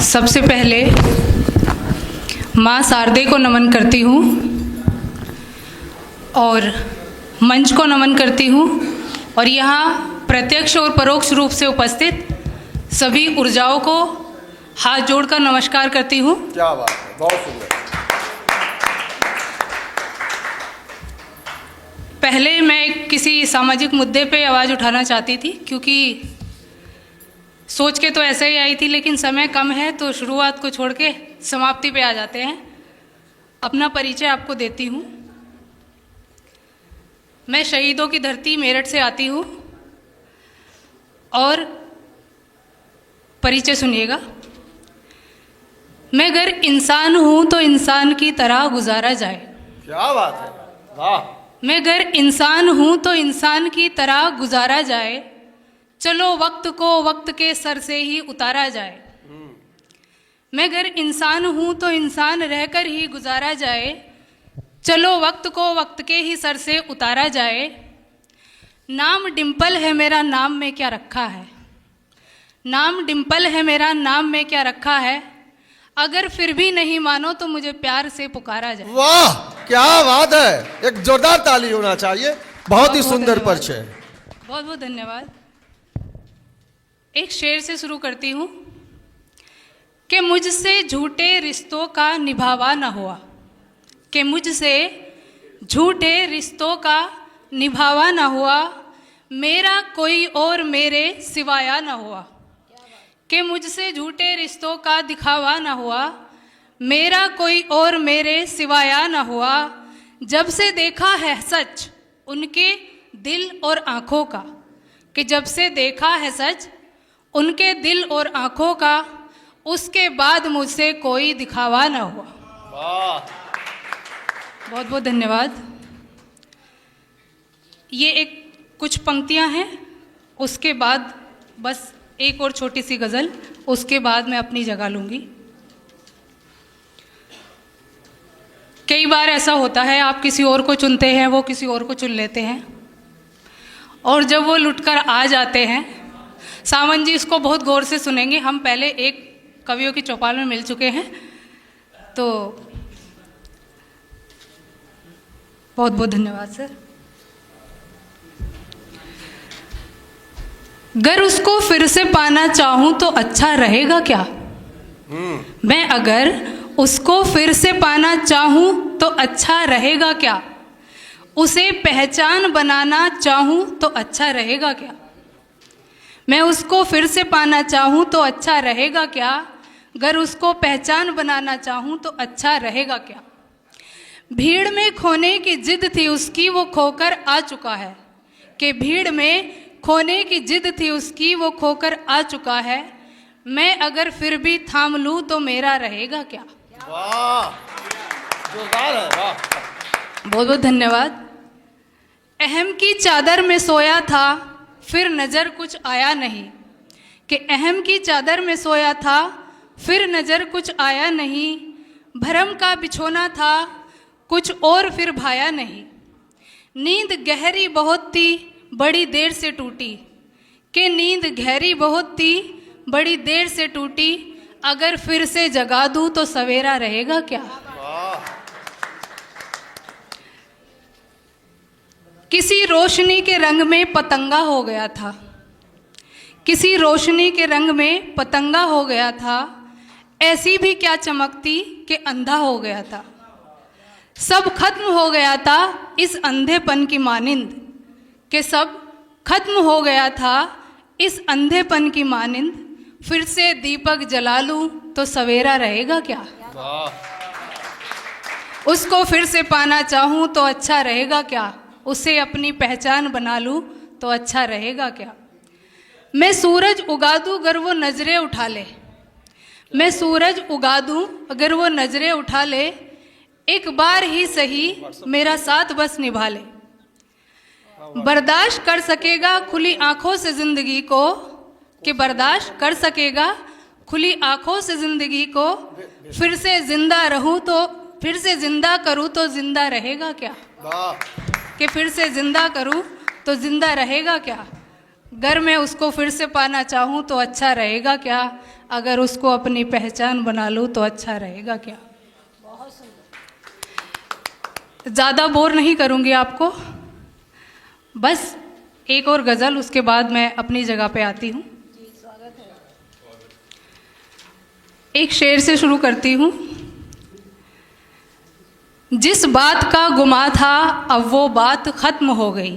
सबसे पहले माँ शारदे को नमन करती हूँ और मंच को नमन करती हूँ और यहाँ प्रत्यक्ष और परोक्ष रूप से उपस्थित सभी ऊर्जाओं को हाथ जोड़कर नमस्कार करती हूँ। क्या बात है, बहुत सुंदर। पहले मैं किसी सामाजिक मुद्दे पे आवाज़ उठाना चाहती थी, क्योंकि सोच के तो ऐसे ही आई थी, लेकिन समय कम है तो शुरुआत को छोड़ के समाप्ति पे आ जाते हैं। अपना परिचय आपको देती हूँ। मैं शहीदों की धरती मेरठ से आती हूँ और परिचय सुनिएगा। मैं अगर इंसान हूँ तो इंसान की तरह गुजारा जाए। क्या बात है, वाह। मैं अगर इंसान हूँ तो इंसान की तरह गुजारा जाए, चलो वक्त को वक्त के सर से ही उतारा जाए। मैं अगर इंसान हूँ तो इंसान रहकर ही गुजारा जाए, चलो वक्त को वक्त के ही सर से उतारा जाए। नाम डिम्पल है मेरा, नाम में क्या रखा है। नाम डिम्पल है मेरा, नाम में क्या रखा है। अगर फिर भी नहीं मानो तो मुझे प्यार से पुकारा जाए। वाह, क्या बात है, एक जोरदार ताली होना चाहिए। बहुत ही सुंदर परिचय। बहुत बहुत धन्यवाद। एक शेर से शुरू करती हूँ कि मुझसे झूठे रिश्तों का निभावा न हुआ, कि मुझसे झूठे रिश्तों का निभावा न हुआ, मेरा कोई और मेरे सिवाया न हुआ। कि मुझसे झूठे रिश्तों का दिखावा न हुआ, मेरा कोई और मेरे सिवाया न हुआ। जब से देखा है सच उनके दिल और आँखों का, कि जब से देखा है सच उनके दिल और आँखों का, उसके बाद मुझसे कोई दिखावा न हुआ। वाह, बहुत बहुत धन्यवाद। ये एक कुछ पंक्तियां हैं, उसके बाद बस एक और छोटी सी गज़ल, उसके बाद मैं अपनी जगह लूँगी। कई बार ऐसा होता है, आप किसी और को चुनते हैं, वो किसी और को चुन लेते हैं, और जब वो लुटकर आ जाते हैं, सावन जी इसको बहुत गौर से सुनेंगे। हम पहले एक कवियों की चौपाल में मिल चुके हैं, तो बहुत बहुत धन्यवाद सर। अगर उसको फिर से पाना चाहूं तो अच्छा रहेगा क्या। मैं अगर उसको फिर से पाना चाहूं तो अच्छा रहेगा क्या। उसे पहचान बनाना चाहूं तो अच्छा रहेगा क्या। मैं उसको फिर से पाना चाहूं तो अच्छा रहेगा क्या। अगर उसको पहचान बनाना चाहूं तो अच्छा रहेगा क्या। भीड़ में खोने की जिद थी उसकी, वो खोकर आ चुका है। कि भीड़ में खोने की जिद थी उसकी, वो खोकर आ चुका है। मैं अगर फिर भी थाम लूं तो मेरा रहेगा क्या। वाह, जोरदार है, वाह। बहुत बहुत धन्यवाद। अहम की चादर में सोया था फिर नज़र कुछ आया नहीं। कि अहम की चादर में सोया था फिर नज़र कुछ आया नहीं। भरम का बिछोना था कुछ और फिर भाया नहीं। नींद गहरी बहुत थी बड़ी देर से टूटी। कि नींद गहरी बहुत थी बड़ी देर से टूटी। अगर फिर से जगा दूं तो सवेरा रहेगा क्या। किसी रोशनी के रंग में पतंगा हो गया था। किसी रोशनी के रंग में पतंगा हो गया था। ऐसी भी क्या चमकती कि अंधा हो गया था। सब खत्म हो गया था इस अंधेपन की मानिंद। कि सब खत्म हो गया था इस अंधेपन की मानिंद। फिर से दीपक जला लूं तो सवेरा रहेगा क्या। उसको फिर से पाना चाहूं तो अच्छा रहेगा क्या। उसे अपनी पहचान बना लूं तो अच्छा रहेगा क्या। मैं सूरज उगा दूं अगर वो नजरें उठा ले। मैं सूरज उगा दूं अगर वो नजरें उठा ले। एक बार ही सही मेरा साथ बस निभा ले। बर्दाश्त कर सकेगा खुली आंखों से जिंदगी को। कि बर्दाश्त कर सकेगा खुली आंखों से जिंदगी को। फिर से जिंदा रहूं तो फिर से जिंदा करूं तो जिंदा रहेगा क्या। कि फिर से जिंदा करूं तो जिंदा रहेगा क्या। अगर मैं उसको फिर से पाना चाहूँ तो अच्छा रहेगा क्या, अगर उसको अपनी पहचान बना लूँ तो अच्छा रहेगा क्या। ज़्यादा बोर नहीं करूँगी आपको, बस एक और गज़ल, उसके बाद मैं अपनी जगह पे आती हूँ। एक शेर से शुरू करती हूँ। जिस बात का गुमा था अब वो बात खत्म हो गई,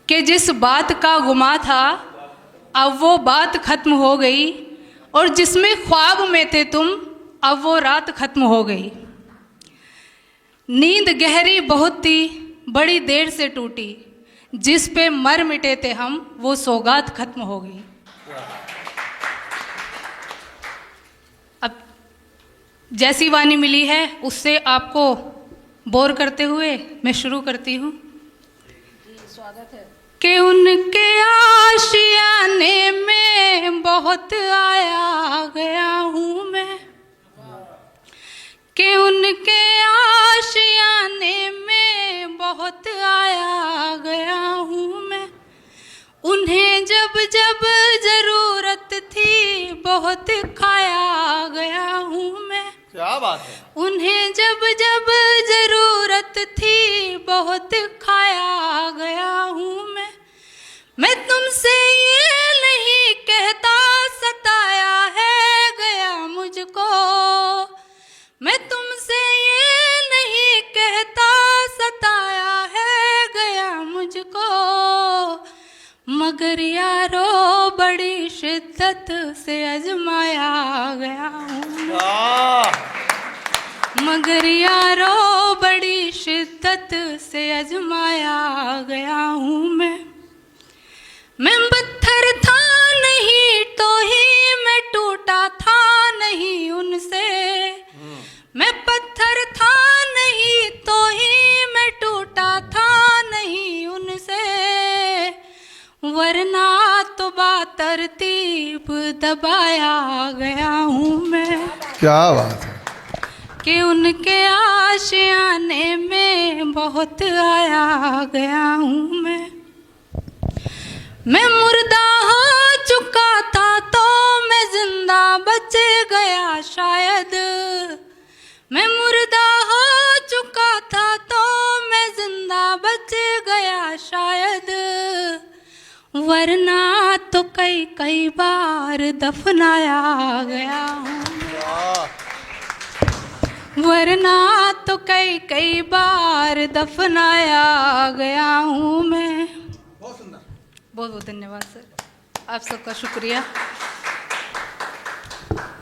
कि जिस बात का गुमा था अब वो बात खत्म हो गई, और जिसमें ख्वाब में थे तुम अब वो रात खत्म हो गई। नींद गहरी बहुत थी बड़ी देर से टूटी, जिस पे मर मिटे थे हम वो सौगात खत्म हो गई। अब जैसी वाणी मिली है उससे आपको बोर करते हुए मैं शुरू करती हूँ। स्वागत है। कि उनके आशियाने में बहुत आया गया हूँ मैं, कि उनके आशियाने में बहुत आया गया हूँ मैं। उन्हें जब जब ज़रूरत थी बहुत खाया गया हूँ मैं। क्या बात है। उन्हें जब जब ज़रूरत थी बहुत खाया गया हूँ मैं तुमसे ये नहीं कहता सताया है गया मुझको, मैं तुमसे ये नहीं कहता सताया है गया मुझको, मगर यारो बड़ी शिद्दत से आजमाया गया हूँ, मगर यारो बड़ी शिद्दत से आजमाया गया हूँ मैं पत्थर था नहीं तो ही मैं टूटा था नहीं उनसे, मैं पत्थर था नहीं तो ही मैं टूटा था नहीं उनसे, वरना तो बातरतीब दबाया गया हूँ मैं। क्या बात है। कि उनके आशियाने में बहुत आया गया हूँ मैं मुर्दा हो चुका था तो मैं जिंदा बच गया शायद, मैं मुर्दा हो चुका था तो मैं जिंदा बच गया शायद, वरना तो कई कई बार दफनाया गया हूँ, वरना तो कई कई बार दफनाया गया हूँ मैं। बहुत बहुत धन्यवाद सर, आप सबका शुक्रिया।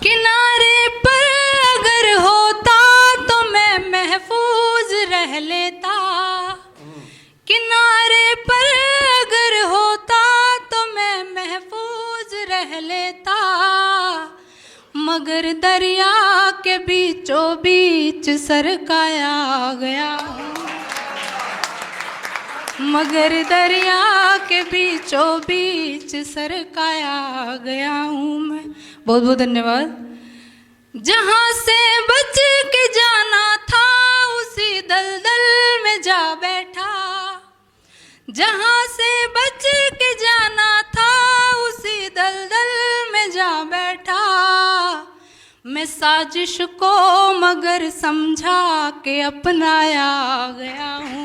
किनारे पर अगर होता तो मैं महफूज रह लेता, किनारे पर अगर होता तो मैं महफूज रह लेता, मगर दरिया के बीचों बीच सरकाया गया हूँ, मगर दरिया के बीचों बीच सरकाया गया हूँ मैं। बहुत बहुत धन्यवाद। जहाँ से बच के जाना था उसी दलदल में जा बैठा, जहाँ से बच के जाना था उसी दलदल में जा बैठा, मैं साजिश को मगर समझा के अपनाया गया हूँ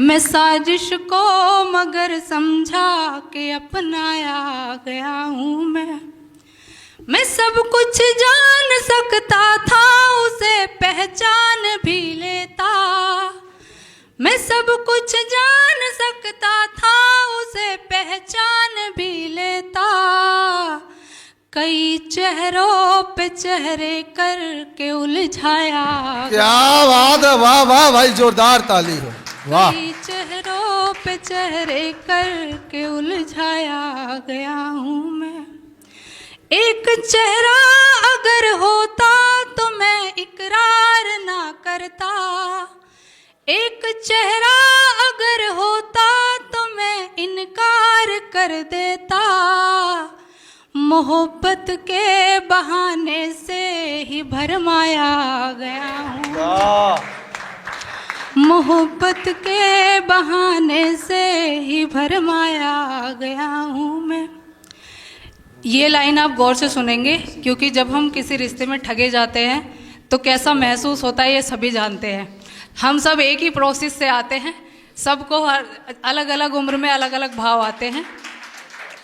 मैं साजिश को मगर समझा के अपनाया गया हूँ मैं सब कुछ जान सकता था उसे पहचान भी लेता, मैं सब कुछ जान सकता था उसे पहचान भी लेता, कई चेहरों पे चेहरे करके उलझाया। क्या बात है, वाह वाह भाई, जोरदार ताली हो, वाह। कई चेहरों पे चेहरे करके उलझाया गया हूँ मैं। एक चेहरा अगर होता तो मैं इकरार ना करता, एक चेहरा अगर होता तो मैं इनकार कर देता, मोहब्बत के बहाने से ही भरमाया गया हूँ, मोहब्बत के बहाने से ही भरमाया गया हूँ मैं। ये लाइन आप गौर से सुनेंगे, क्योंकि जब हम किसी रिश्ते में ठगे जाते हैं तो कैसा महसूस होता है ये सभी जानते हैं। हम सब एक ही प्रोसेस से आते हैं, सबको हर अलग अलग उम्र में अलग अलग भाव आते हैं।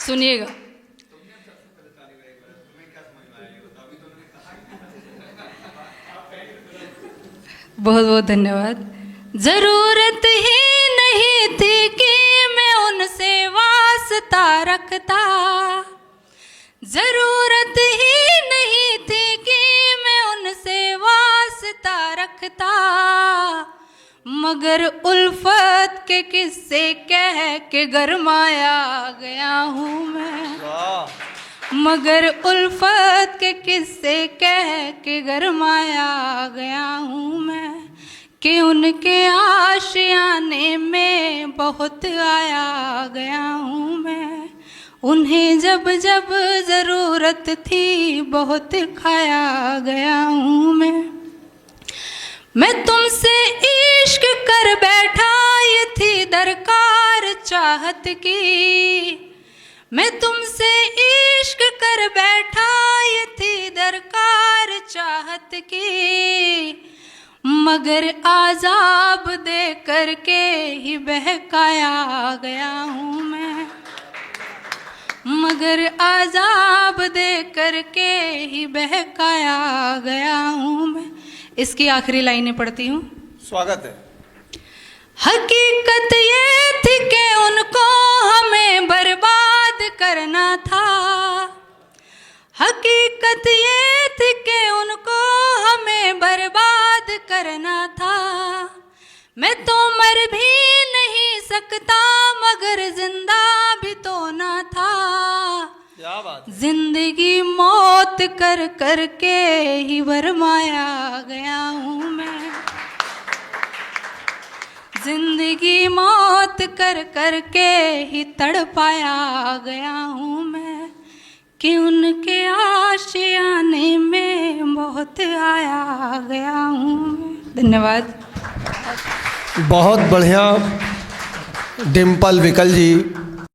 सुनिएगा। बहुत बहुत धन्यवाद। जरूरत ही नहीं थी कि मैं उनसे वास्ता रखता, जरूरत ही नहीं थी कि मैं उनसे वास्ता रखता, मगर उल्फत के किस्से कह के गरमाया गया हूँ मैं। मगर उल्फत के किस्से कह के गरमाया गया हूँ मैं, कि उनके आशियाने में बहुत आया गया हूँ मैं। उन्हें जब जब ज़रूरत थी बहुत खाया गया हूँ मैं तुमसे इश्क कर बैठा, ये थी दरकार चाहत की। मैं तुमसे इश्क कर बैठा, ये थी दरकार चाहत की, मगर आज़ाब दे करके ही बहकाया गया हूँ मैं। मगर आज़ाब दे करके ही बहकाया गया हूँ मैं। इसकी आखिरी लाइनें पढ़ती हूँ। स्वागत है। हकीकत ये थी कि उनको हमें बर्बाद करना था, हकीकत ये थी कि उनको हमें बर्बाद करना था। मैं तो मर भी नहीं सकता मगर जिंदा भी तो ना था। क्या बात है। जिंदगी मौत कर कर के ही भरमाया गया हूँ मैं। जिंदगी मौत कर कर के ही तड़पाया गया हूँ मैं, कि उनके आशियाने में बहुत आया गया हूँ मैं। धन्यवाद। बहुत बढ़िया डिम्पल विकल जी।